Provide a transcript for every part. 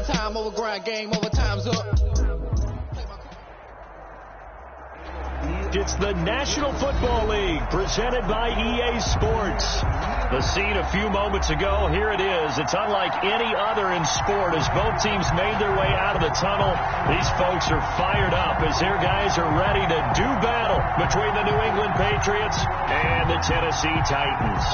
prime time, overgrind, game over, time's up. It's the National Football League presented by EA Sports. The scene a few moments ago, here it is. It's unlike any other in sport as both teams made their way out of the tunnel. These folks are fired up as their guys are ready to do battle between the New England Patriots and the Tennessee Titans.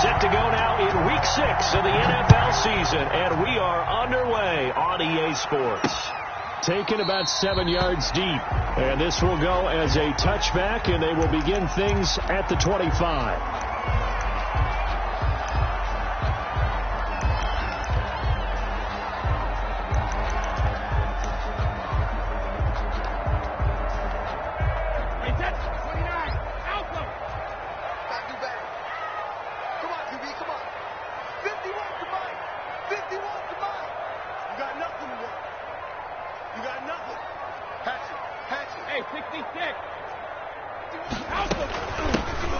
Set to go now in Week 6 of the NFL season, and we are underway on EA Sports. Taken about 7 yards deep, and this will go as a touchback, and they will begin things at the 25.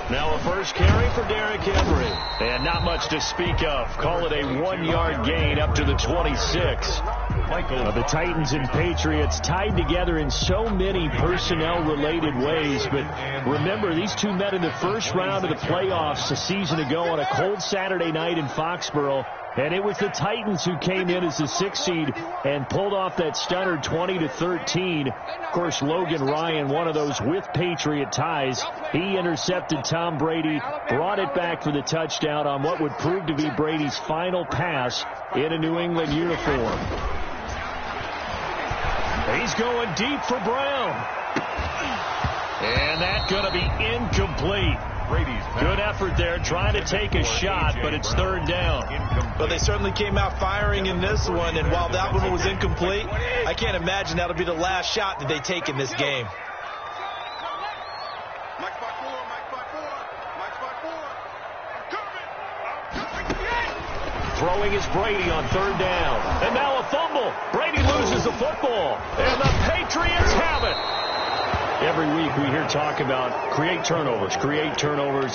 Now a first carry for Derrick Henry. And not much to speak of. Call it a 1-yard gain up to the 26. The Titans and Patriots tied together in so many personnel-related ways. But remember, these two met in the first round of the playoffs a season ago on a cold Saturday night in Foxborough. And it was the Titans who came in as the 6th seed and pulled off that stunner 20-13. Of course, Logan Ryan, one of those with Patriot ties. He intercepted Tom Brady, brought it back for the touchdown on what would prove to be Brady's final pass in a New England uniform. He's going deep for Brown. And that's going to be incomplete. Good effort there, trying to take a shot, but it's third down. But they certainly came out firing in this one, and while that one was incomplete, I can't imagine that'll be the last shot that they take in this game. Throwing is Brady on third down. And now a fumble. Brady loses the football, and the Patriots have it. Every week we hear talk about create turnovers.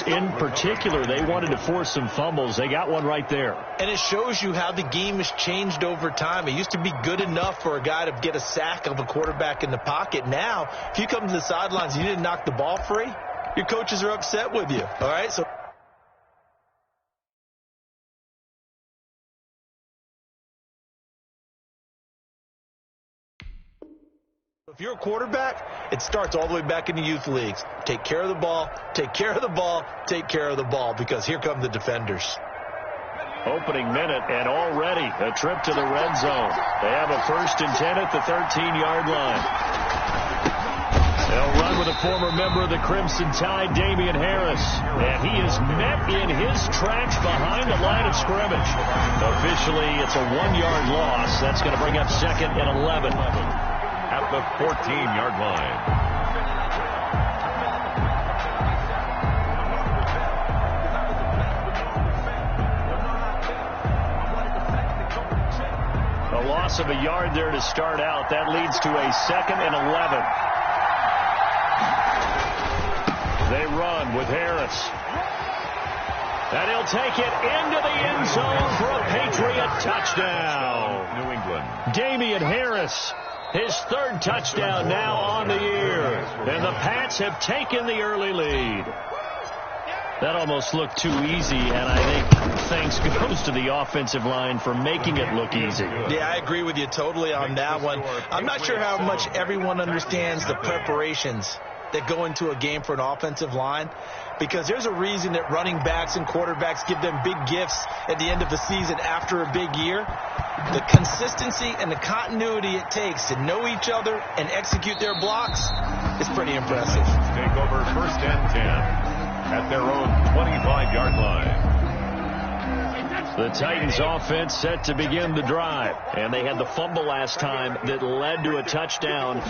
In particular, they wanted to force some fumbles. They got one right there. And it shows you how the game has changed over time. It used to be good enough for a guy to get a sack of a quarterback in the pocket. Now, if you come to the sidelines and you didn't knock the ball free, your coaches are upset with you. All right, so if you're a quarterback, it starts all the way back in the youth leagues. Take care of the ball, take care of the ball, take care of the ball, because here come the defenders. Opening minute, and already a trip to the red zone. They have a 1st and 10 at the 13-yard line. They'll run with a former member of the Crimson Tide, Damian Harris. And he is met in his tracks behind the line of scrimmage. Officially, it's a 1-yard loss. That's going to bring up 2nd and 11. At the 14-yard line. A loss of a yard there to start out. That leads to a 2nd and 11. They run with Harris. And he'll take it into the end zone for a Patriot touchdown. New England. Damian Harris. His 3rd touchdown now on the year. And the Pats have taken the early lead. That almost looked too easy, and I think thanks goes to the offensive line for making it look easy. Yeah, I agree with you totally on that one. I'm not sure how much everyone understands the preparations that go into a game for an offensive line, because there's a reason that running backs and quarterbacks give them big gifts at the end of the season after a big year. The consistency and the continuity it takes to know each other and execute their blocks is pretty impressive. Take over 1st and 10 at their own 25-yard line. The Titans offense set to begin the drive, and they had the fumble last time that led to a touchdown.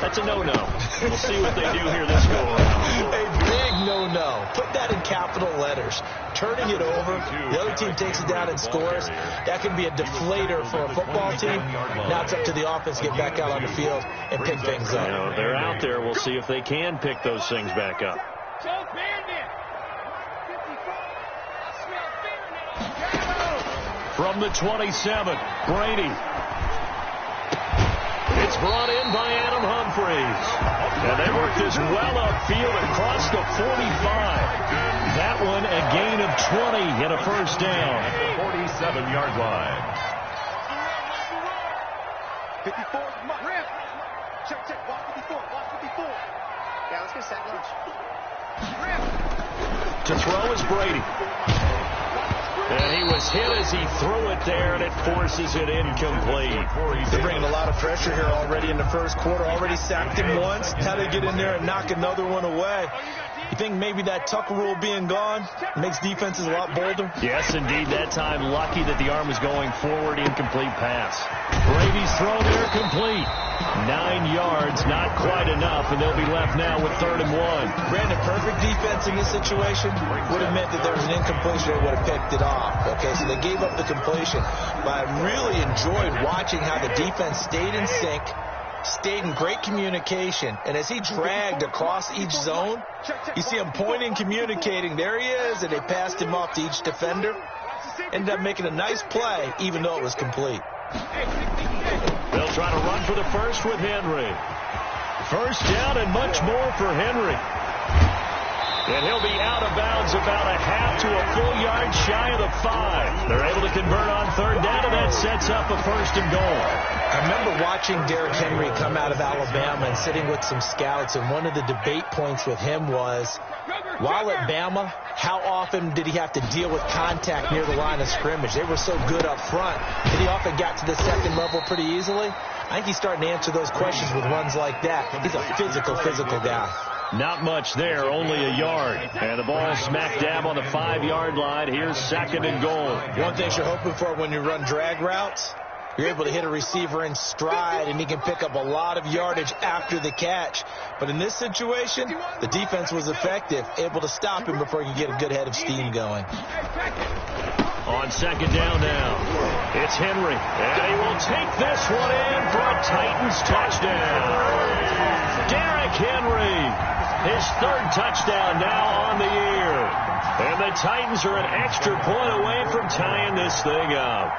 That's a no-no. We'll see what they do here this go around. A big no-no. Put that in capital letters. Turning it over, the other team takes it down and scores. That can be a deflator for a football team. Now it's up to the offense to get back out on the field and pick things up. You know, they're out there. We'll see if they can pick those things back up. From the 27, Brady. It's brought in by Adam Humphries. And they work this well upfield across the 45. That one a gain of 20 and a first down. At the 47-yard line. 54, rip. Check, block 54, block 54. Yeah, let's get sack lunch. Rip. To throw is Brady. And he was hit as he threw it there, and it forces it incomplete. They're bringing a lot of pressure here already in the first quarter. Already sacked him once. Now they get in there and knock another one away. You think maybe that Tucker rule being gone makes defenses a lot bolder? Yes, indeed. That time, lucky that the arm was going forward. Incomplete pass. Brady's throw there complete. 9 yards, not quite enough, and they'll be left now with 3rd and 1. Brandon, perfect defense in this situation would have meant that there was an incompletion. They would have picked it off. Okay, so they gave up the completion. But I really enjoyed watching how the defense stayed in sync, stayed in great communication, and as he dragged across each zone, you see him pointing, communicating. There he is, and they passed him off to each defender. Ended up making a nice play, even though it was complete. They'll try to run for the first with Henry. First down and much more for Henry. And he'll be out of bounds about a half to a full yard shy of the 5. They're able to convert on 3rd down, and that sets up a 1st and goal. I remember watching Derrick Henry come out of Alabama and sitting with some scouts, and one of the debate points with him was, while at Bama, how often did he have to deal with contact near the line of scrimmage? They were so good up front that he often got to the second level pretty easily. I think he's starting to answer those questions with runs like that. He's a physical guy. Not much there, only a yard. And the ball smack dab on the 5-yard line. Here's 2nd and goal. One thing you're hoping for when you run drag routes, you're able to hit a receiver in stride, and he can pick up a lot of yardage after the catch. But in this situation, the defense was effective, able to stop him before he could get a good head of steam going. On 2nd down now, it's Henry. And he will take this one in for a Titans touchdown. Derrick Henry. His 3rd touchdown now on the year. And the Titans are an extra point away from tying this thing up.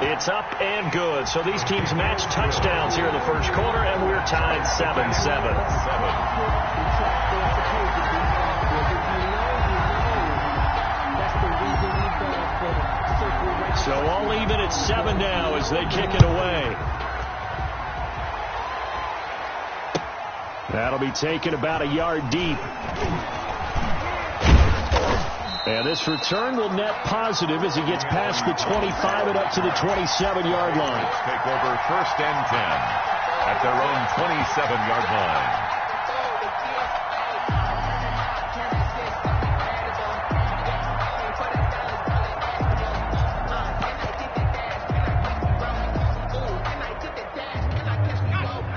It's up and good. So these teams match touchdowns here in the first quarter, and we're tied 7-7. So all even at 7 now as they kick it away. That'll be taken about a yard deep. And this return will net positive as he gets past the 25 and up to the 27-yard line. Take over 1st and 10 at their own 27-yard line.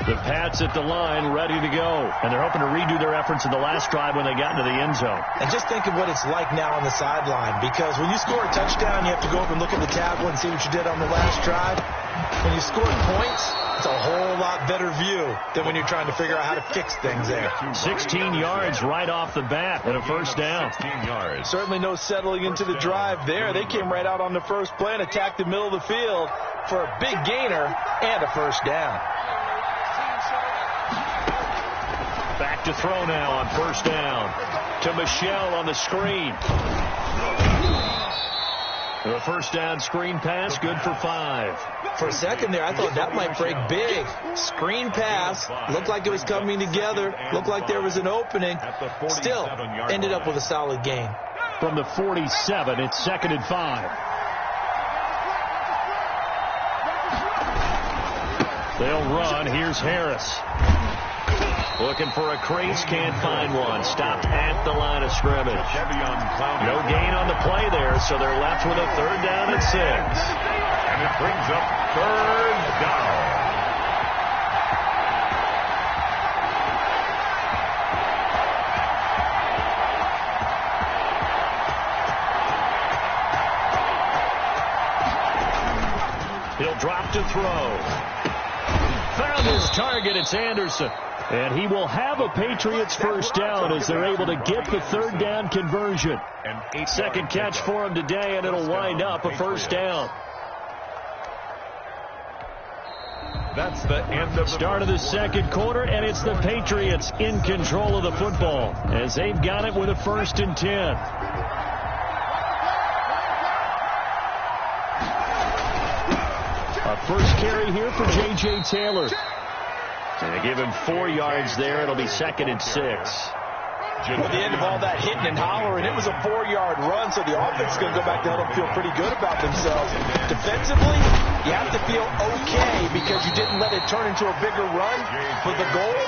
The Pats at the line, ready to go. And they're hoping to redo their efforts in the last drive when they got into the end zone. And just think of what it's like now on the sideline, because when you score a touchdown, you have to go over and look at the tablet and see what you did on the last drive. When you score points, it's a whole lot better view than when you're trying to figure out how to fix things there. 16 yards right off the bat and a first down. 16 yards. Certainly no settling into the drive there. They came right out on the first play and attacked the middle of the field for a big gainer and a first down. Back to throw now on 1st down. To Michelle on the screen. The 1st down screen pass, good for 5. For a second there, I thought that might break big. Screen pass, looked like it was coming together, looked like there was an opening. Still, ended up with a solid gain. From the 47, it's 2nd and 5. They'll run. Here's Harris. Looking for a crease, can't find one. Stopped at the line of scrimmage. No gain on the play there, so they're left with a 3rd down and 6. And it brings up 3rd down. throw. Found his target. It's Anderson. And he will have a Patriots first down as they're able to get the third down conversion. Second catch for him today, and it'll wind up a first down. That's the end of start of the second quarter, and it's the Patriots in control of the football as they've got it with a 1st and 10. A first carry here for J.J. Taylor. And they give him 4 yards there. It'll be 2nd and 6. At the end of all that hitting and hollering, it was a 4-yard run, so the offense is going to go back to let them feel pretty good about themselves. Defensively, you have to feel okay because you didn't let it turn into a bigger run. For the goal,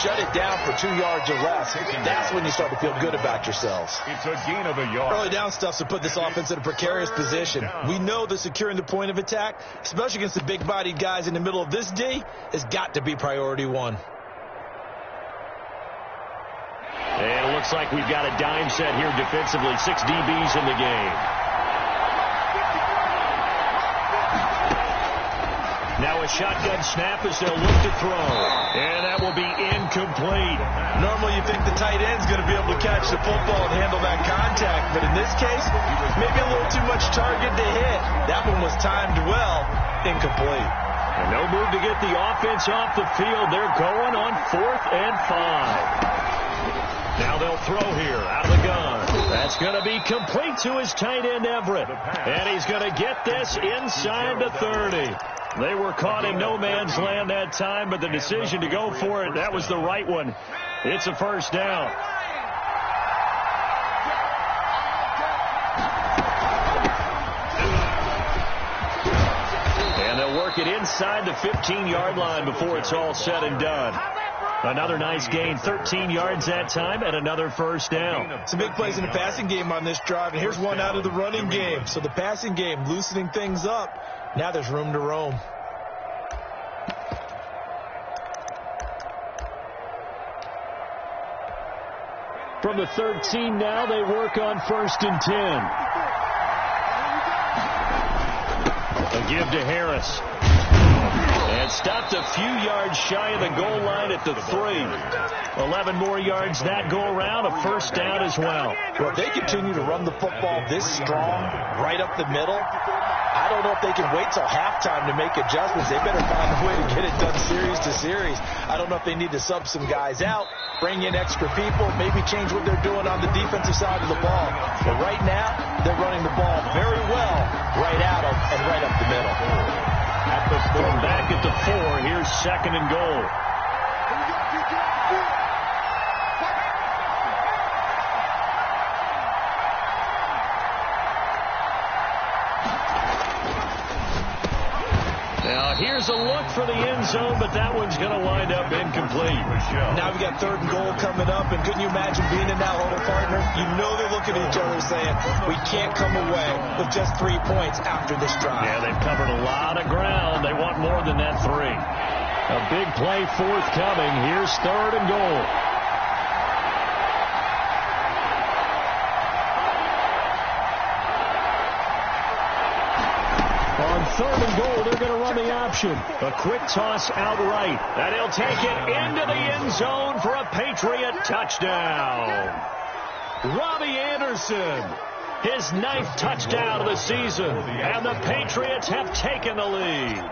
shut it down for 2 yards or less. That's when you start to feel good about yourselves. It's a gain of a yard. Early down stuff to put this offense in a precarious position. We know that securing the point of attack, especially against the big-bodied guys in the middle of this D, has got to be priority one. And it looks like we've got a dime set here defensively. 6 DBs in the game. Now a shotgun snap as they'll look to throw. And that will be incomplete. Normally you think the tight end's going to be able to catch the football and handle that contact. But in this case, maybe a little too much target to hit. That one was timed well. Incomplete. And no move to get the offense off the field. They're going on 4th and 5. Now they'll throw here out of the gun. That's going to be complete to his tight end, Everett. And he's going to get this inside the 30. They were caught in no man's land that time, but the decision to go for it, that was the right one. It's a first down. And they'll work it inside the 15-yard line before it's all said and done. Another nice gain, 13 yards that time, and another first down. Some big plays in the passing game on this drive, and here's one out of the running game. So the passing game loosening things up. Now there's room to roam. From the 13 now, they work on 1st and 10. A give to Harris. And stopped a few yards shy of the goal line at the 3. 11 more yards that go around, a first down as well. Well, if they continue to run the football this strong, right up the middle, I don't know if they can wait till halftime to make adjustments. They better find a way to get it done series to series. I don't know if they need to sub some guys out, bring in extra people, maybe change what they're doing on the defensive side of the ball. But right now, they're running the ball very well right out of and right up the middle. From back at the 4, here's 2nd and goal. Now here's a look for the end zone, but that one's going to wind up incomplete. Now we got 3rd and goal coming up, and couldn't you imagine being in that huddle, partner? You know they're looking at each other saying, we can't come away with just 3 points after this drive. Yeah, they've covered a lot of ground. They want more than that 3. A big play forthcoming. Here's 3rd and goal. On 3rd and goal, they're going to run the option. A quick toss outright. And he'll take it into the end zone for a Patriot touchdown. Robbie Anderson, his 9th touchdown of the season. And the Patriots have taken the lead.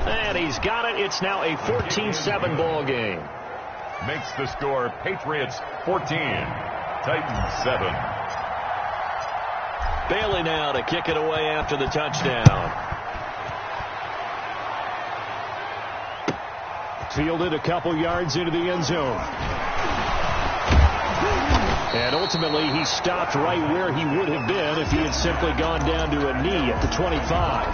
And he's got it. It's now a 14-7 ball game. Makes the score Patriots 14, Titans 7. Bailey now to kick it away after the touchdown. Fielded a couple yards into the end zone. And ultimately, he stopped right where he would have been if he had simply gone down to a knee at the 25.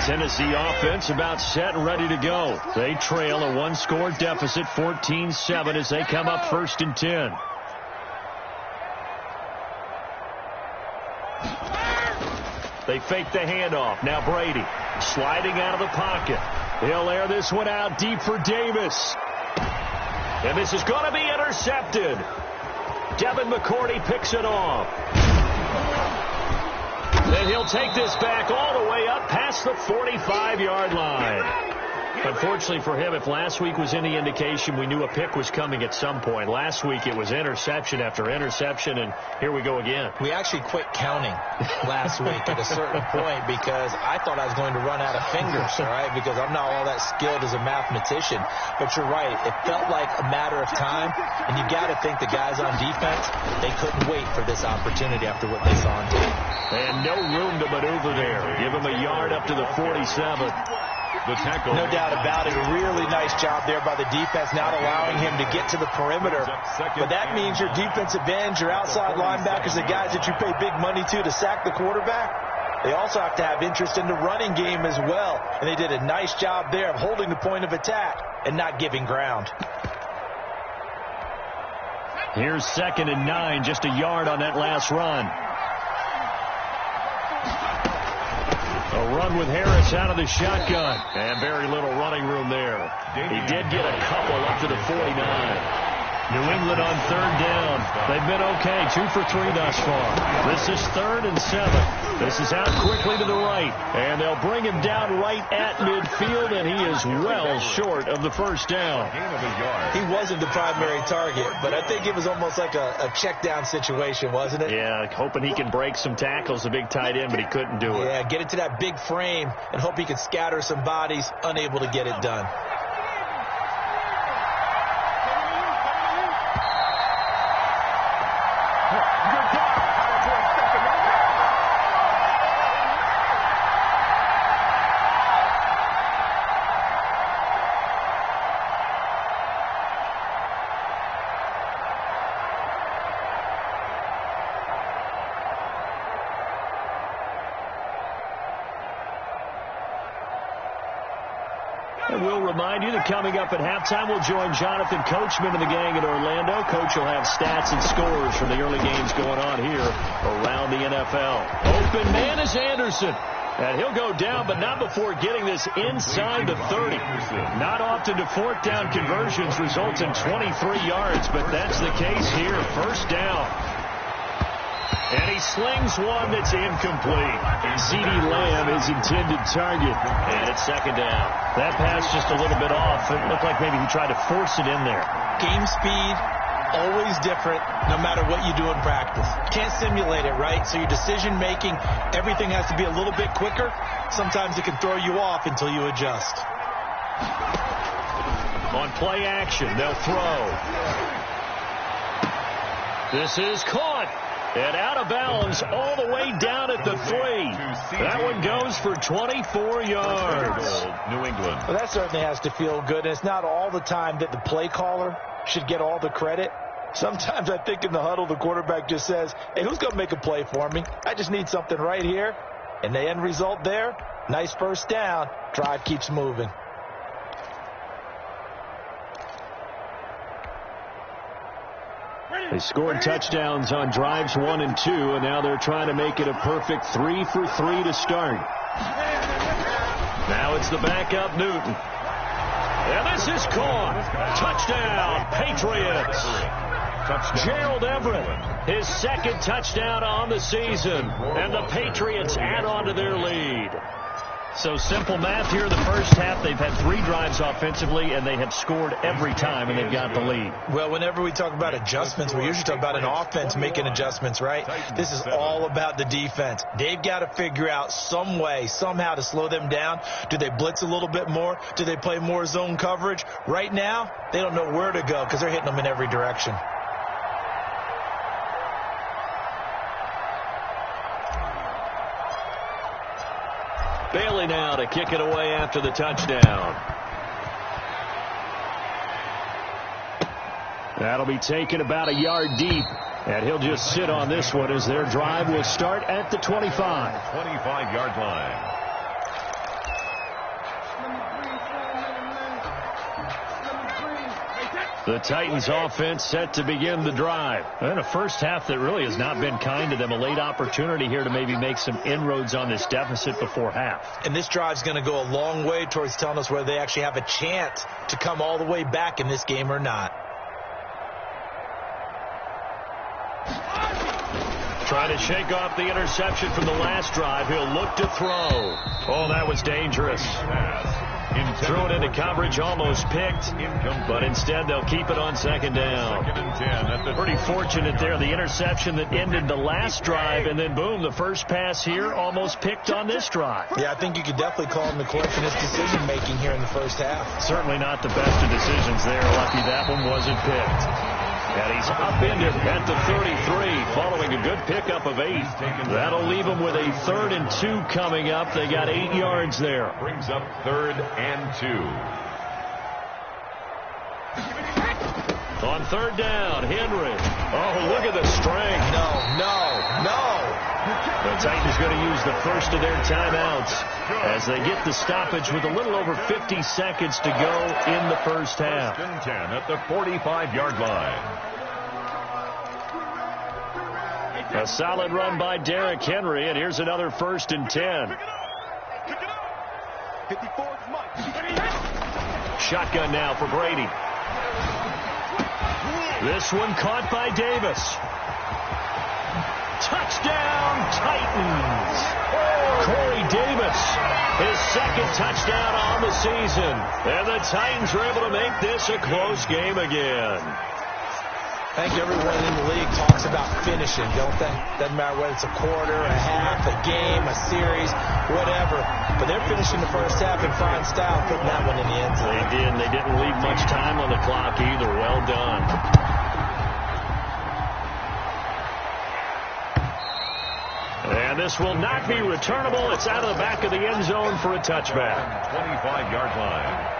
Tennessee offense about set and ready to go. They trail a 1-score deficit, 14-7, as they come up 1st and 10. They fake the handoff. Now Brady sliding out of the pocket. He'll air this one out deep for Davis. And this is going to be intercepted. Devin McCourty picks it off. Then he'll take this back all the way up past the 45-yard line. Unfortunately for him, if last week was any indication, we knew a pick was coming at some point. Last week it was interception after interception, and here we go again. We actually quit counting last week at a certain point because I thought I was going to run out of fingers, all right, because I'm not all that skilled as a mathematician. But you're right. It felt like a matter of time, and you got to think the guys on defense, they couldn't wait for this opportunity after what they saw on tape. And no room to maneuver there. Give him a yard up to the 47. The tackle. No doubt about it. A really nice job there by the defense, not allowing him to get to the perimeter. But that means your defensive ends, your outside linebackers, the guys that you pay big money to sack the quarterback, they also have to have interest in the running game as well. And they did a nice job there of holding the point of attack and not giving ground. Here's 2nd and 9, just a yard on that last run. A run with Harris out of the shotgun. And very little running room there. He did get a couple up to the 49. New England on 3rd down. They've been okay, 2 for 3 thus far. This is 3rd and 7. This is out quickly to the right. And they'll bring him down right at midfield, and he is well short of the first down. He wasn't the primary target, but I think it was almost like a check down situation, wasn't it? Yeah, hoping he can break some tackles, the big tight end, but he couldn't do it. Yeah, get it to that big frame and hope he can scatter some bodies, unable to get it done. And we'll remind you that coming up at halftime, we'll join Jonathan Coachman and the gang in Orlando. Coach will have stats and scores from the early games going on here around the NFL. Open man is Anderson. And he'll go down, but not before getting this inside the 30. Not often do 4th down conversions result in 23 yards, but that's the case here. 1st down. And he slings one that's incomplete. CeeDee Lamb is intended target. And it's 2nd down. That pass just a little bit off. It looked like maybe he tried to force it in there. Game speed, always different, no matter what you do in practice. Can't simulate it, right? So your decision-making, everything has to be a little bit quicker. Sometimes it can throw you off until you adjust. On play action, they'll throw. This is caught. And out of bounds all the way down at the 3. That one goes for 24 yards. New England. Well, that certainly has to feel good. And it's not all the time that the play caller should get all the credit. Sometimes I think in the huddle, the quarterback just says, hey, who's going to make a play for me? I just need something right here. And the end result there, nice 1st down. Drive keeps moving. They scored touchdowns on drives 1 and 2, and now they're trying to make it a perfect 3 for 3 to start. Now it's the backup Newton. And this is caught. Touchdown, Patriots. Gerald Everett, his 2nd touchdown on the season, and the Patriots add on to their lead. So simple math here in the first half. They've had 3 drives offensively, and they have scored every time, and they've got the lead. Well, whenever we talk about adjustments, we usually talk about an offense making adjustments, right? This is all about the defense. They've got to figure out some way, somehow to slow them down. Do they blitz a little bit more? Do they play more zone coverage? Right now, they don't know where to go because they're hitting them in every direction. Bailey now to kick it away after the touchdown. That'll be taken about a yard deep. And he'll just sit on this one as their drive will start at the 25. 25-yard line. The Titans offense set to begin the drive. And a first half that really has not been kind to them. A late opportunity here to maybe make some inroads on this deficit before half. And this drive's going to go a long way towards telling us whether they actually have a chance to come all the way back in this game or not. Trying to shake off the interception from the last drive. He'll look to throw. Oh, that was dangerous. Threw it into coverage, almost picked, but instead they'll keep it on second down. Pretty fortunate there, the interception that ended the last drive, and then boom, the first pass here almost picked on this drive. Yeah, I think you could definitely call him the coach in his decision-making here in the first half. Certainly not the best of decisions there. Lucky that one wasn't picked. And he's upended at the 33 following a good pickup of 8. That'll leave him with a 3rd and 2 coming up. They got 8 yards there. Brings up 3rd and 2. On 3rd down, Henry. Oh, look at the strength. No. The Titans going to use the first of their timeouts as they get the stoppage with a little over 50 seconds to go in the first half. 1st and 10 at the 45-yard line. A solid run by Derrick Henry, and here's another 1st and 10. 54 is Mike. Shotgun now for Brady. This one caught by Davis. Touchdown, Titans. Corey Davis, his 2nd touchdown on the season. And the Titans are able to make this a close game again. I think everyone in the league talks about finishing, don't they? Doesn't matter whether it's a quarter, a half, a game, a series, whatever. But they're finishing the first half in fine style, putting that one in the end zone. They did. They didn't leave much time on the clock either. Well done. And this will not be returnable. It's out of the back of the end zone for a touchback. 25-yard line.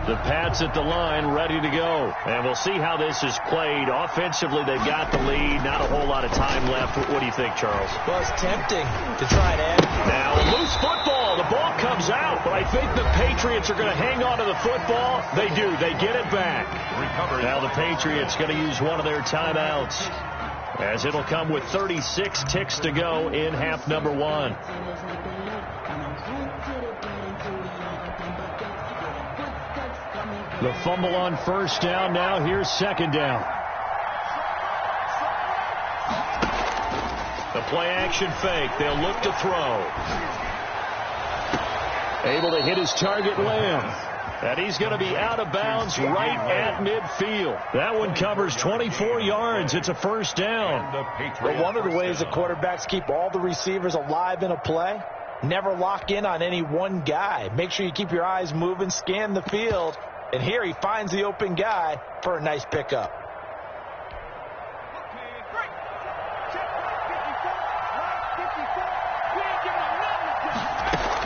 The Pats at the line ready to go. And we'll see how this is played. Offensively, they've got the lead. Not a whole lot of time left. What do you think, Charles? Well, it's tempting to try and end. Now, loose football. The ball comes out. But I think the Patriots are going to hang on to the football. They do. They get it back. Recovered. Now the Patriots going to use one of their timeouts, as it'll come with 36 ticks to go in half number 1. The fumble on 1st down. Now here's 2nd down. The play action fake. They'll look to throw. Able to hit his target, Lamb. And he's going to be out of bounds right at midfield. That one covers 24 yards. It's a 1st down. Well, one of the ways that quarterbacks keep all the receivers alive in a play, never lock in on any one guy. Make sure you keep your eyes moving, scan the field. And here he finds the open guy for a nice pickup.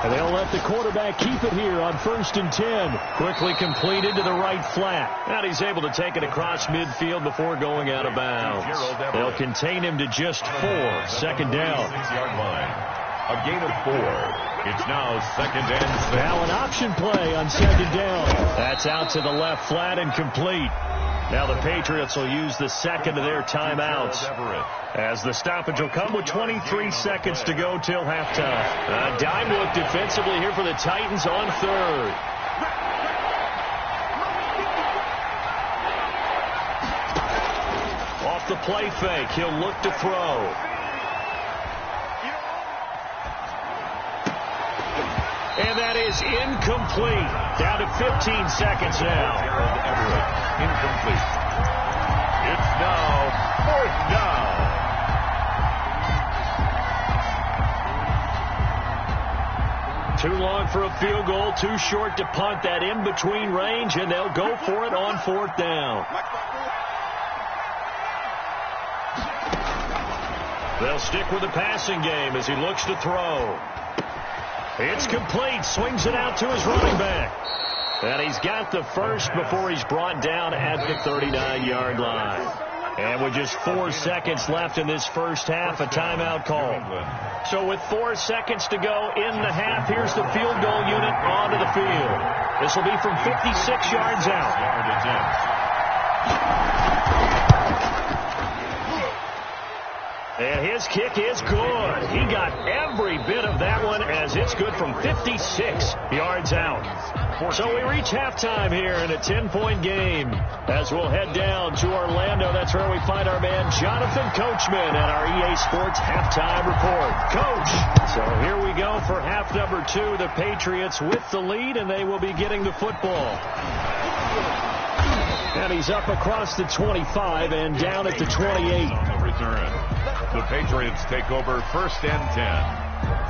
And they'll let the quarterback keep it here on 1st and 10. Quickly completed to the right flat. And he's able to take it across midfield before going out of bounds. They'll contain him to just 4. 2nd down. 6-yard line. A gain of 4. It's now 2nd and 6. Now an option play on 2nd down. That's out to the left flat and complete. Now the Patriots will use the 2nd of their timeouts, as the stoppage will come with 23 seconds to go till halftime. A dime look defensively here for the Titans on 3rd. Off the play fake, he'll look to throw. And that is incomplete. Down to 15 seconds now. Incomplete. It's now 4th down. Too long for a field goal, too short to punt. That in-between range, and they'll go for it on 4th down. They'll stick with the passing game as he looks to throw. It's complete. Swings it out to his running back. And he's got the first before he's brought down at the 39-yard line. And with just 4 seconds left in this first half, a timeout call. So with 4 seconds to go in the half, here's the field goal unit onto the field. This will be from 56 yards out. And his kick is good. He got every bit of that one as it's good from 56 yards out. So we reach halftime here in a 10-point game. As we'll head down to Orlando, that's where we find our man Jonathan Coachman at our EA Sports Halftime Report. Coach! So here we go for half number 2. The Patriots with the lead, and they will be getting the football. And he's up across the 25 and down at the 28. On the return. The Patriots take over 1st and 10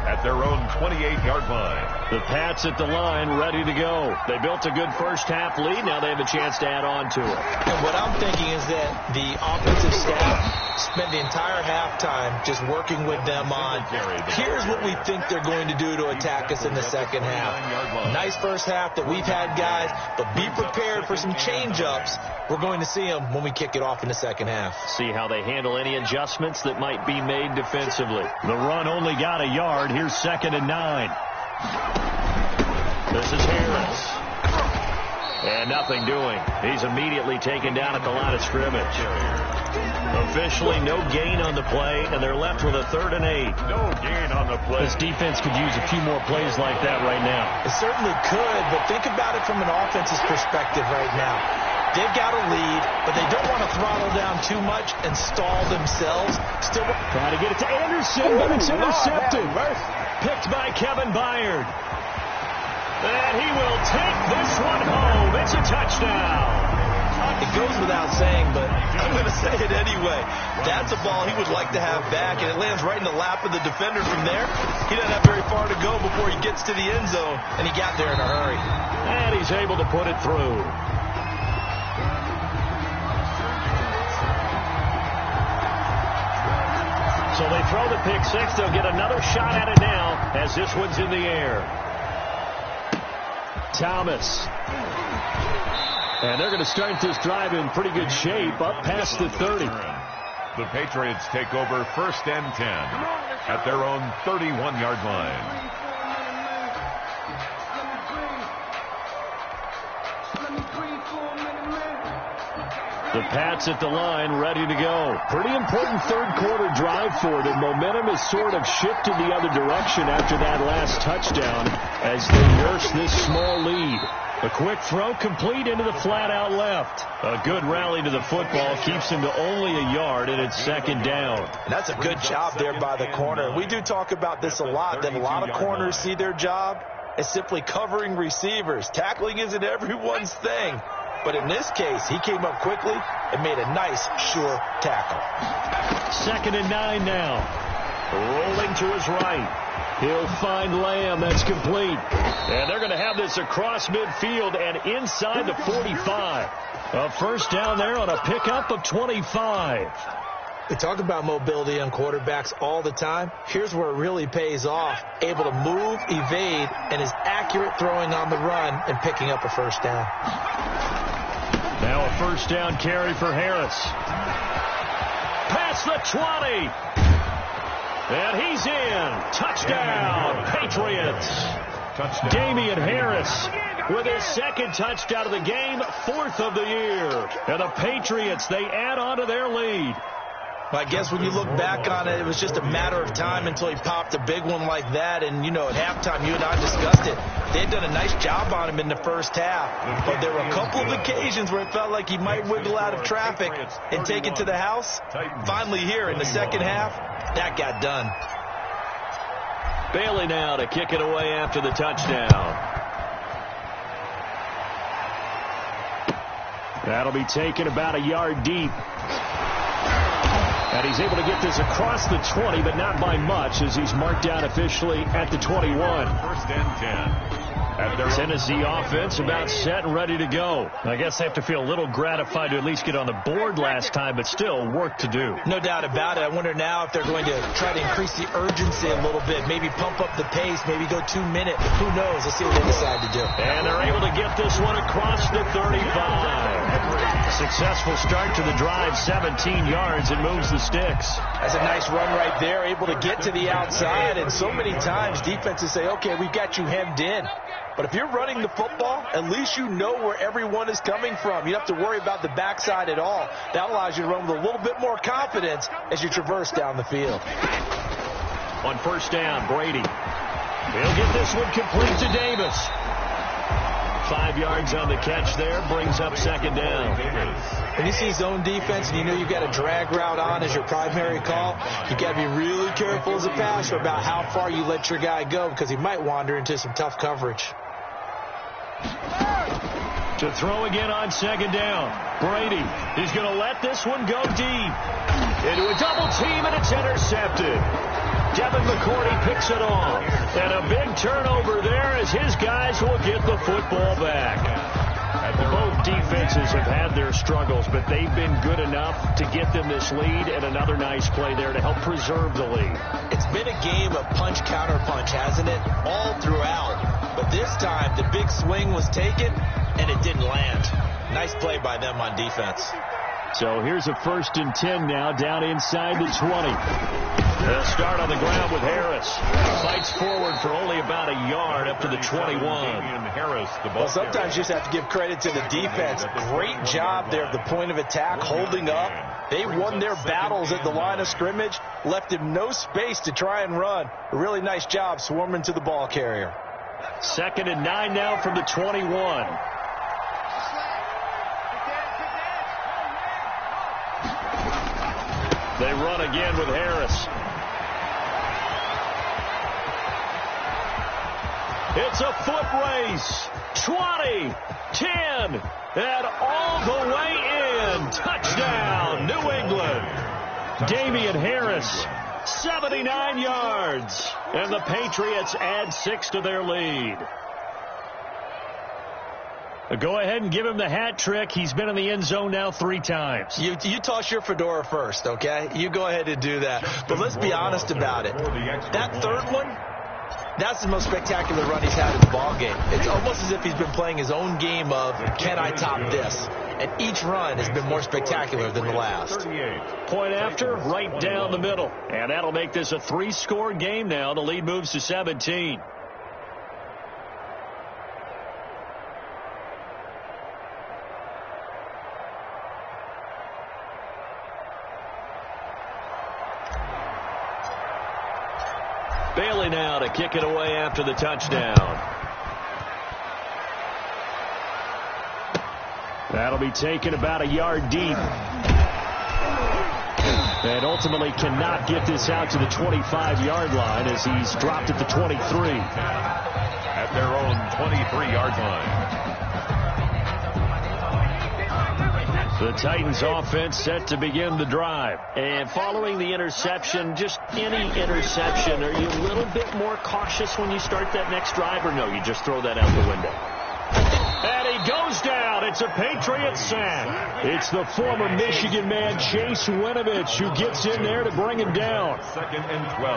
at their own 28-yard line. The Pats at the line ready to go. They built a good first half lead. Now they have a chance to add on to it. And what I'm thinking is that the offensive staff spent the entire halftime just working with them on, here's what we think they're going to do to attack us in the second half. Nice first half that we've had, guys, but be prepared for some change-ups. We're going to see them when we kick it off in the second half. See how they handle any adjustments that might be made defensively. The run only got a yard. Here's 2nd and 9. This is Harris. And nothing doing. He's immediately taken down at the line of scrimmage. Officially no gain on the play, and they're left with a 3rd and 8. No gain on the play. This defense could use a few more plays like that right now. It certainly could, but think about it from an offense's perspective right now. They've got a lead, but they don't want to throttle down too much and stall themselves. Still trying to get it to Anderson, but it's intercepted. Picked by Kevin Byard. And he will take this one home. It's a touchdown. It goes without saying, but I'm going to say it anyway. That's a ball he would like to have back, and it lands right in the lap of the defender from there. He doesn't have very far to go before he gets to the end zone, and he got there in a hurry. And he's able to put it through. So they throw the pick six. They'll get another shot at it now as this one's in the air. Thomas. And they're going to start this drive in pretty good shape up past the 30. The Patriots take over 1st and 10 at their own 31-yard line. The Pats at the line ready to go. Pretty important third quarter drive for them. Momentum has sort of shifted the other direction after that last touchdown as they nurse this small lead. A quick throw complete into the flat out left. A good rally to the football keeps him to only a yard, and it's 2nd down. And that's a good job there by the corner. We do talk about this a lot, that a lot of corners see their job as simply covering receivers. Tackling isn't everyone's thing. But in this case, he came up quickly and made a nice, sure tackle. 2nd and 9 now. Rolling to his right. He'll find Lamb. That's complete. And they're going to have this across midfield and inside the 45. A first down there on a pickup of 25. We talk about mobility on quarterbacks all the time. Here's where it really pays off. Able to move, evade, and is accurate throwing on the run and picking up a first down. Now a first down carry for Harris. Past the 20. And he's in. Touchdown, Patriots. Touchdown. Damian Harris with his 2nd touchdown of the game, 4th of the year. And the Patriots, they add on to their lead. Well, I guess when you look back on it, it was just a matter of time until he popped a big one like that. And, you know, at halftime, you and I discussed it. They had done a nice job on him in the first half. But there were a couple of occasions where it felt like he might wiggle out of traffic and take it to the house. Finally here in the second half, that got done. Bailey now to kick it away after the touchdown. That'll be taken about a yard deep. And he's able to get this across the 20, but not by much, as he's marked down officially at the 21. 1st and 10. Tennessee offense about set and ready to go. I guess they have to feel a little gratified to at least get on the board last time, but still work to do. No doubt about it. I wonder now if they're going to try to increase the urgency a little bit, maybe pump up the pace, maybe go 2 minute. Who knows? Let's see what they decide to do. And they're able to get this one across the 35. Successful start to the drive, 17 yards, and moves the sticks. That's a nice run right there, able to get to the outside, and so many times defenses say, okay, we've got you hemmed in. But if you're running the football, at least you know where everyone is coming from. You don't have to worry about the backside at all. That allows you to run with a little bit more confidence as you traverse down the field. On first down, Brady. He'll get this one complete to Davis. 5 yards on the catch there, brings up second down. When you see zone defense and you know you've got a drag route on as your primary call, you've got to be really careful as a passer about how far you let your guy go because he might wander into some tough coverage. To throw again on second down. Brady is going to let this one go deep. Into a double team, and it's intercepted. Devin McCourty picks it off. And a big turnover there as his guys will get the football back. Both defenses have had their struggles, but they've been good enough to get them this lead, and another nice play there to help preserve the lead. It's been a game of punch-counter-punch, hasn't it? All throughout. But this time, the big swing was taken, and it didn't land. Nice play by them on defense. So here's a 1st and 10 now, down inside the 20. They'll start on the ground with Harris. Fights forward for only about a yard up to the 21. Well, sometimes you just have to give credit to the defense. Great job there at the point of attack, holding up. They won their battles at the line of scrimmage, left him no space to try and run. A really nice job swarming to the ball carrier. 2nd and 9 now from the 21. They run again with Harris. It's a foot race. 20, 10, and all the way in. Touchdown, New England. Damian Harris, 79 yards. And the Patriots add 6 to their lead. Go ahead and give him the hat trick. He's been in the end zone now 3 times. You toss your fedora first, okay? You go ahead and do that. But let's be honest about it. That third one, that's the most spectacular run he's had in the ballgame. It's almost as if he's been playing his own game of, can I top this? And each run has been more spectacular than the last. Point after, right down the middle. And that'll make this a 3-score game now. The lead moves to 17. Bailey now to kick it away after the touchdown. That'll be taken about a yard deep. And ultimately cannot get this out to the 25-yard line as he's dropped at the 23. At their own 23-yard line. The Titans offense set to begin the drive. And following the interception, just any interception, are you a little bit more cautious when you start that next drive, or no, you just throw that out the window? And he goes down. It's a Patriot sack. It's the former Michigan man, Chase Winovich, who gets in there to bring him down. 2nd and 12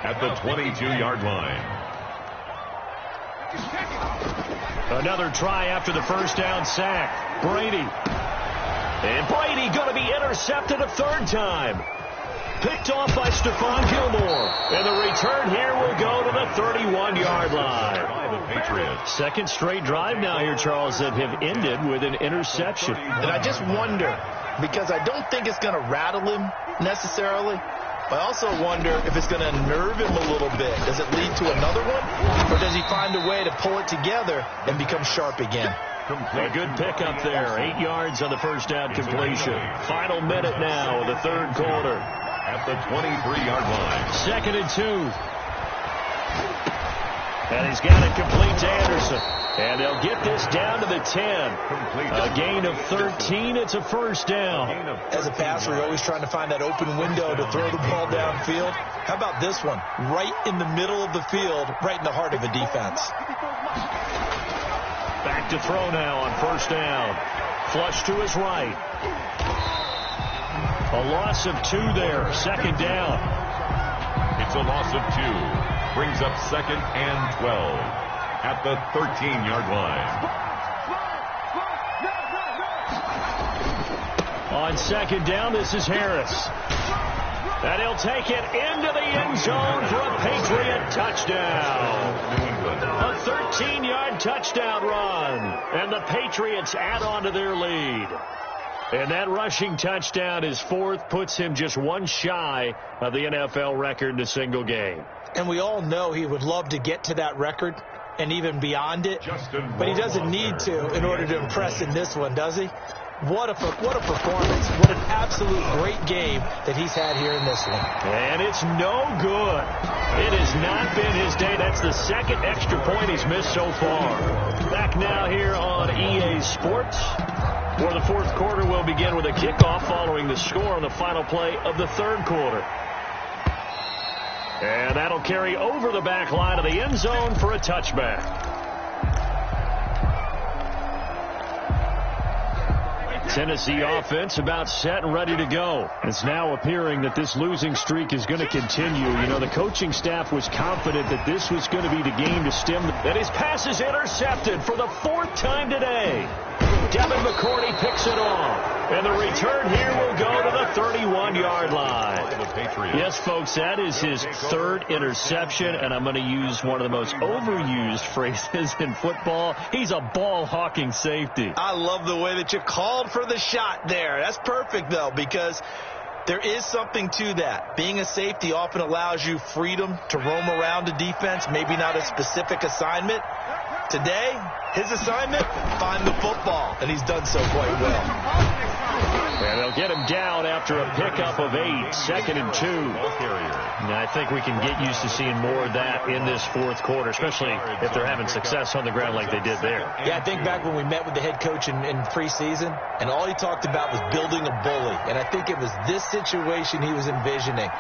at the 22-yard line. Another try after the first down sack. Brady. And Brady going to be intercepted a 3rd time. Picked off by Stephon Gilmore. And the return here will go to the 31-yard line. The Patriots. 2nd straight drive now here, Charles, that have ended with an interception. And I just wonder, because I don't think it's going to rattle him necessarily, but I also wonder if it's going to unnerve him a little bit. Does it lead to another one? Or does he find a way to pull it together and become sharp again? A good pickup there. 8 yards on the first down completion. Final minute now of the 3rd quarter. At the 23-yard line. 2nd and 2. And he's got it complete to Anderson. And they'll get this down to the 10. A gain of 13. It's a 1st down. As a passer, you're always trying to find that open window to throw the ball downfield. How about this one? Right in the middle of the field, right in the heart of the defense. Back to throw now on 1st down. Flush to his right. A loss of 2 there. 2nd down. It's a loss of 2. Brings up 2nd and 12 at the 13-yard line. On second down, this is Harris. And he'll take it into the end zone for a Patriot touchdown. A 13-yard touchdown run. And the Patriots add on to their lead. And that rushing touchdown, his fourth, puts him just one shy of the NFL record in a single game. And we all know he would love to get to that record and even beyond it. But he doesn't need to in order to impress in this one, does he? What a performance. What an absolute great game that he's had here in this one. And it's no good. It has not been his day. That's the second extra point he's missed so far. Back now here on EA Sports, where the fourth quarter will begin with a kickoff following the score on the final play of the third quarter. And that'll carry over the back line of the end zone for a touchback. Tennessee offense about set and ready to go. It's now appearing that this losing streak is going to continue. You know, the coaching staff was confident that this was going to be the game to stem. And his pass is intercepted for the fourth time today. Devin McCourty picks it off. And the return here will go to the 31-yard line. Yes, folks, that is his third interception, and I'm going to use one of the most overused phrases in football. He's a ball-hawking safety. I love the way that you called for the shot there. That's perfect, though, because there is something to that. Being a safety often allows you freedom to roam around a defense, maybe not a specific assignment. Today, his assignment, find the football, and he's done so quite well. And they'll get him down after a pickup of 8, 2nd and 2. And I think we can get used to seeing more of that in this fourth quarter, especially if they're having success on the ground like they did there. Yeah, I think back when we met with the head coach in preseason, and all he talked about was building a bully. And I think it was this situation he was envisioning.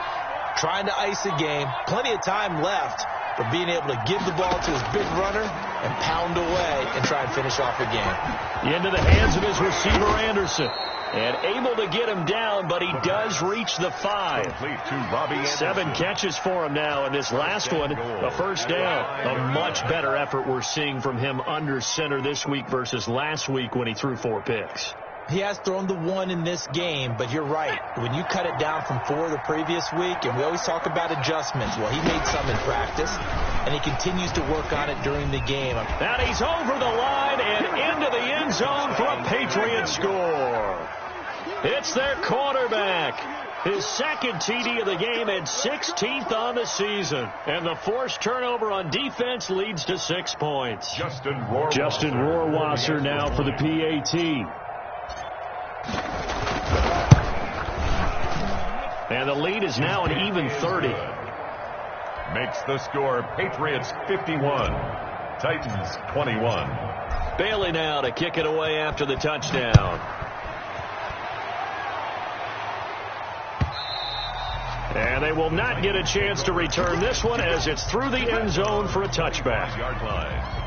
Trying to ice a game, plenty of time left, but being able to give the ball to his big runner and pound away and try and finish off a game. Into the hands of his receiver, Anderson. And able to get him down, but he does reach the 5. 7 catches for him now, and this last one, a first down. A much better effort we're seeing from him under center this week versus last week when he threw 4 picks. He has thrown the 1 in this game, but you're right. When you cut it down from 4 the previous week, and we always talk about adjustments, well, he made some in practice, and he continues to work on it during the game. And he's over the line and into the end zone for a Patriot score. It's their quarterback. His second TD of the game and 16th on the season. And the forced turnover on defense leads to 6 points. Justin Rohrwasser now for the PAT. And the lead is now an even 30. Makes the score Patriots 51, Titans 21. Bailey now to kick it away after the touchdown. And they will not get a chance to return this one as it's through the end zone for a touchback. Yard line.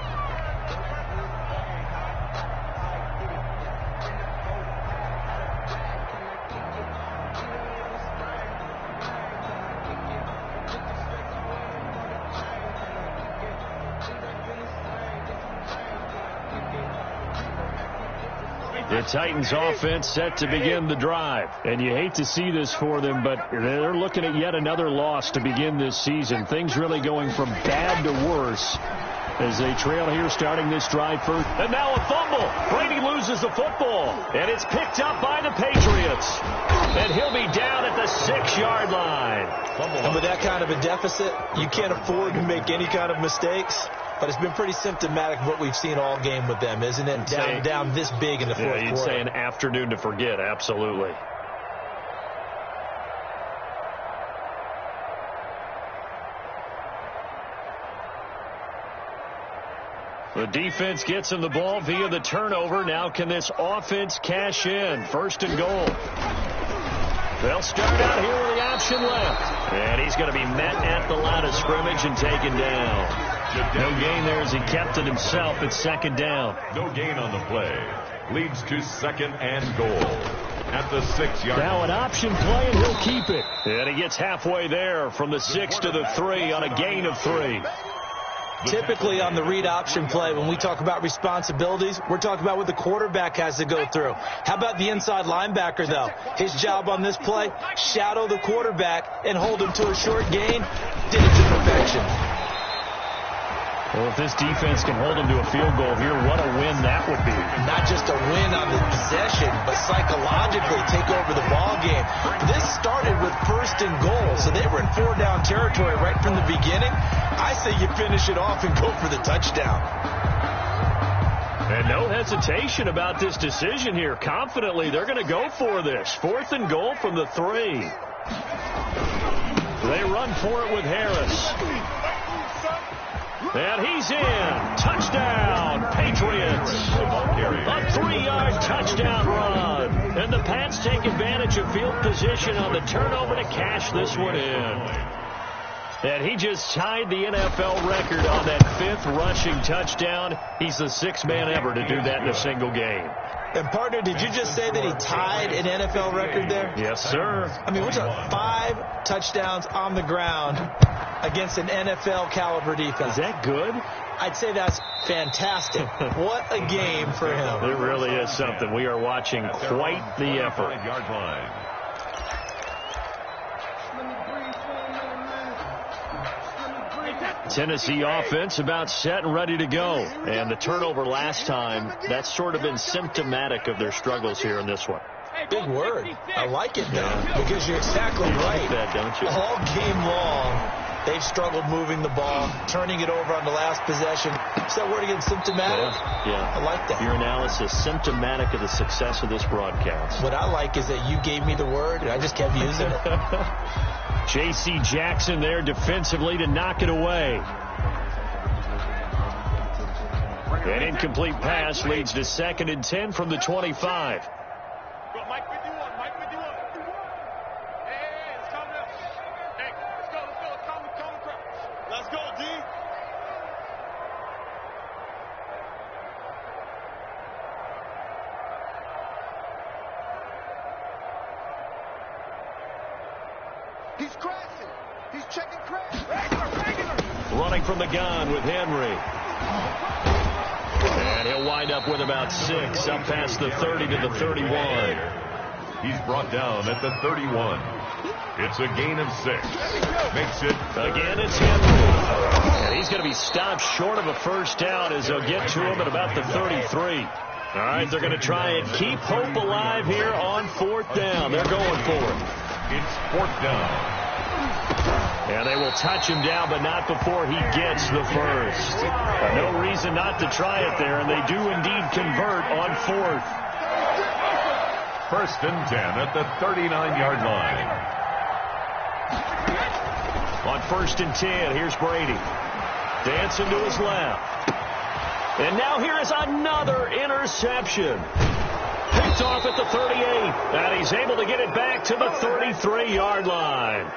The Titans offense set to begin the drive. And you hate to see this for them, but they're looking at yet another loss to begin this season. Things really going from bad to worse as they trail here starting this drive first. And now a fumble. Brady loses the football. And it's picked up by the Patriots. And he'll be down at the 6-yard line. And with that kind of a deficit, you can't afford to make any kind of mistakes. But it's been pretty symptomatic of what we've seen all game with them, isn't it? Down this big in the fourth quarter. You'd say an afternoon to forget, absolutely. The defense gets him the ball via the turnover. Now can this offense cash in? 1st and goal. They'll start out here with the option left. And he's going to be met at the line of scrimmage and taken down. No gain there as he kept it himself at 2nd down. No gain on the play. Leads to 2nd and goal at the 6-yard line. Now an option play, and he'll keep it. And he gets halfway there from the 6 to the 3 on a gain of 3. Typically on the read option play, when we talk about responsibilities, we're talking about what the quarterback has to go through. How about the inside linebacker, though? His job on this play, shadow the quarterback and hold him to a short gain. Did it to perfection. Well, if this defense can hold him to a field goal here, what a win that would be. Not just a win on the possession, but psychologically take over the ball game. This started with 1st and goal, so they were in 4-down territory right from the beginning. I say you finish it off and go for the touchdown. And no hesitation about this decision here. Confidently, they're going to go for this. 4th and goal from the 3. They run for it with Harris. And he's in. Touchdown, Patriots. A 3-yard touchdown run. And the Pats take advantage of field position on the turnover to cash this one in. And he just tied the NFL record on that 5th rushing touchdown. He's the 6th man ever to do that in a single game. And, partner, did you just say that he tied an NFL record there? Yes, sir. I mean, we're talking 5 touchdowns on the ground against an NFL-caliber defense. Is that good? I'd say that's fantastic. What a game for him. It really is something. We are watching quite the effort. Tennessee offense about set and ready to go. And the turnover last time, that's sort of been symptomatic of their struggles here in this one. Big word. I like it, though, because you're exactly right. Like that, don't you? All game long, they've struggled moving the ball, turning it over on the last possession. Is that word again, symptomatic? Yeah. I like that. Your analysis, symptomatic of the success of this broadcast. What I like is that you gave me the word, and I just kept using it. J.C. Jackson there defensively to knock it away. An incomplete pass leads to 2nd and 10 from the 25. He's crashing. He's checking crash. Running from the gun with Henry. And he'll wind up with about 6 up past the 30 to the 31. He's brought down at the 31. It's a gain of 6. Makes it again, it's Henry. And he's going to be stopped short of a first down as they'll get to him at about the 33. All right, they're going to try and keep hope alive here on 4th down. They're going for it. It's 4th down. And they will touch him down, but not before he gets the first. No reason not to try it there, and they do indeed convert on 4th. 1st and 10 at the 39-yard line. On 1st and 10, here's Brady. Dancing to his left. And now here is another interception. Picked off at the 38, and he's able to get it back to the 33-yard line.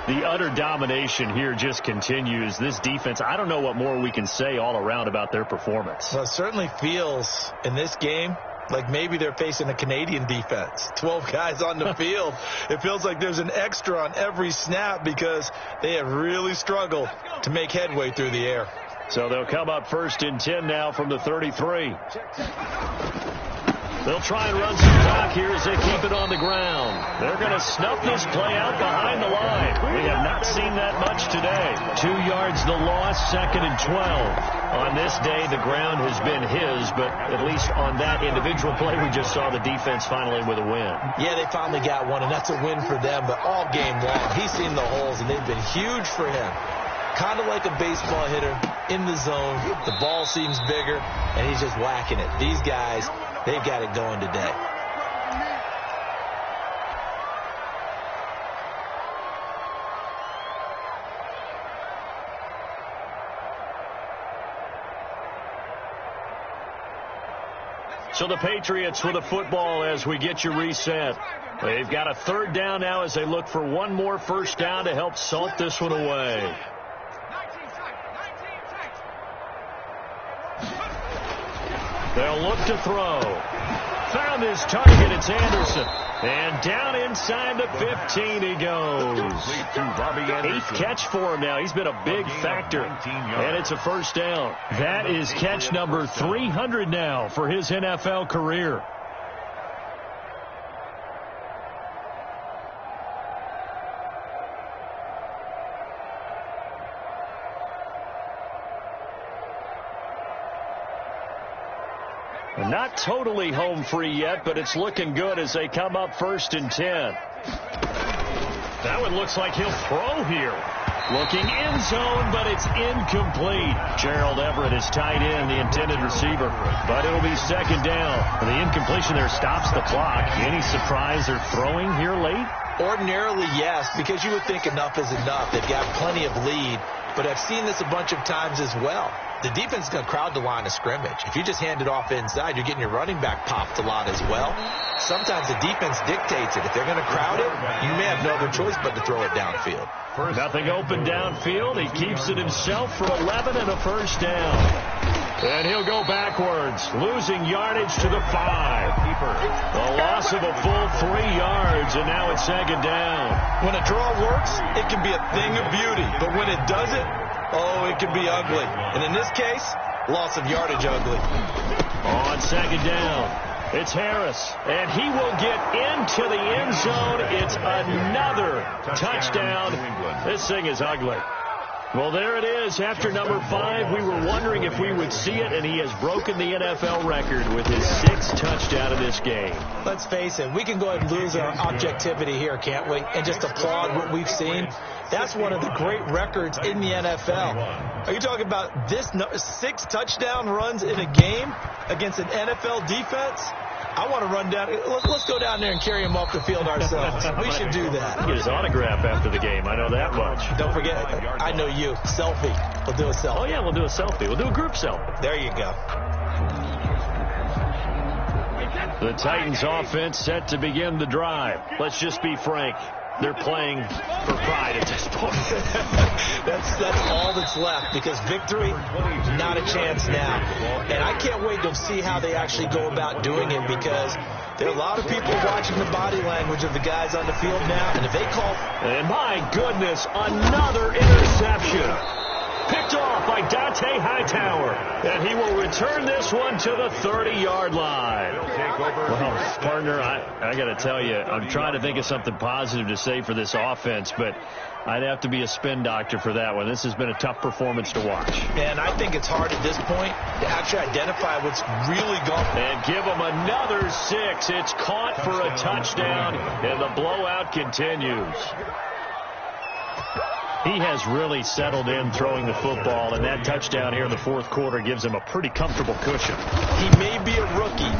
The utter domination here just continues. This defense, I don't know what more we can say all around about their performance. Well, it certainly feels in this game like maybe they're facing a Canadian defense. 12 guys on the field. It feels like there's an extra on every snap because they have really struggled to make headway through the air. So they'll come up 1st and 10 now from the 33. They'll try and run some clock here as they keep it on the ground. They're going to snuff this play out behind the line. We have not seen that much today. 2 yards the loss, 2nd and 12. On this day, the ground has been his, but at least on that individual play, we just saw the defense finally with a win. Yeah, they finally got one, and that's a win for them, but all game long, he's seen the holes, and they've been huge for him. Kind of like a baseball hitter in the zone. The ball seems bigger, and he's just whacking it. These guys, they've got it going today. So the Patriots with the football as we get you reset. They've got a 3rd down now as they look for one more first down to help salt this one away. They'll look to throw. found his target. It's Anderson. And down inside the 15 he goes. 8th catch for him now. He's been a big factor. And it's a first down. That is catch number 300 now for his NFL career. Not totally home free yet, but it's looking good as they come up 1st and 10. That one looks like he'll throw here. Looking end zone, but it's incomplete. Gerald Everett is tight end, the intended receiver, but it'll be 2nd down. The incompletion there stops the clock. Any surprise they're throwing here late? Ordinarily, yes, because you would think enough is enough. They've got plenty of lead, but I've seen this a bunch of times as well. The defense is going to crowd the line of scrimmage. If you just hand it off inside, you're getting your running back popped a lot as well. Sometimes the defense dictates it. If they're going to crowd it, you may have no other choice but to throw it downfield. Nothing open downfield. He keeps it himself for 11 and a first down. And he'll go backwards, losing yardage to the 5. A loss of a full 3 yards, and now it's 2nd down. When a draw works, it can be a thing of beauty. But when it doesn't, oh, it can be ugly. And in this case, loss of yardage ugly. On 2nd down, it's Harris. And he will get into the end zone. It's another touchdown. This thing is ugly. Well, there it is. After number 5, we were wondering if we would see it, and he has broken the NFL record with his 6th touchdown in this game. Let's face it, we can go ahead and lose our objectivity here, can't we? And just applaud what we've seen. That's one of the great records in the NFL. Are you talking about this 6 touchdown runs in a game against an NFL defense? I want to run down. Let's go down there and carry him off the field ourselves. We should do that. Get his autograph after the game. I know that much. Don't forget, I know you. Selfie. We'll do a selfie. Oh, yeah, we'll do a selfie. We'll do a group selfie. There you go. The Titans offense set to begin the drive. Let's just be frank. They're playing for pride at this point. That's all that's left, because victory, not a chance now. And I can't wait to see how they actually go about doing it, because there are a lot of people watching the body language of the guys on the field now, and if they call... And my goodness, another interception. Picked off by Dante Hightower, and he will return this one to the 30-yard line. Well, partner, I got to tell you, I'm trying to think of something positive to say for this offense, but I'd have to be a spin doctor for that one. This has been a tough performance to watch. And I think it's hard at this point to actually identify what's really going on. And give him another 6. It's caught for a touchdown, and the blowout continues. He has really settled in throwing the football, and that touchdown here in the 4th quarter gives him a pretty comfortable cushion. He may be a rookie,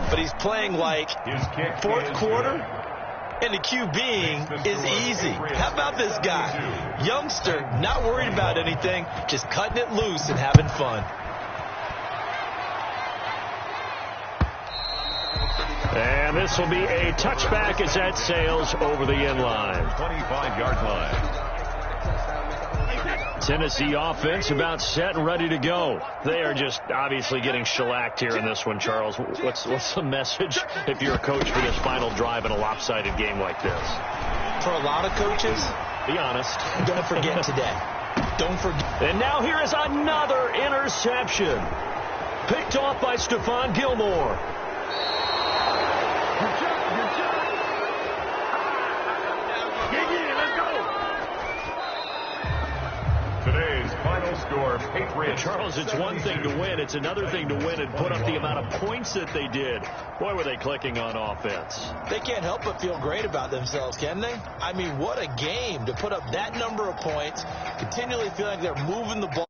but he's playing like 4th quarter, and the QBing is easy. How about this guy? Youngster, not worried about anything, just cutting it loose and having fun. And this will be a touchback as that sails over the end line. 25-yard line. Tennessee offense about set and ready to go. They are just obviously getting shellacked here in this one, Charles. What's the message if you're a coach for this final drive in a lopsided game like this? For a lot of coaches, be honest. Don't forget today. Don't forget. And now here is another interception. Picked off by Stephon Gilmore. Today's final score, Patriots. Charles, it's one thing to win. It's another thing to win and put up the amount of points that they did. Boy, were they clicking on offense. They can't help but feel great about themselves, can they? I mean, what a game to put up that number of points, continually feeling like they're moving the ball.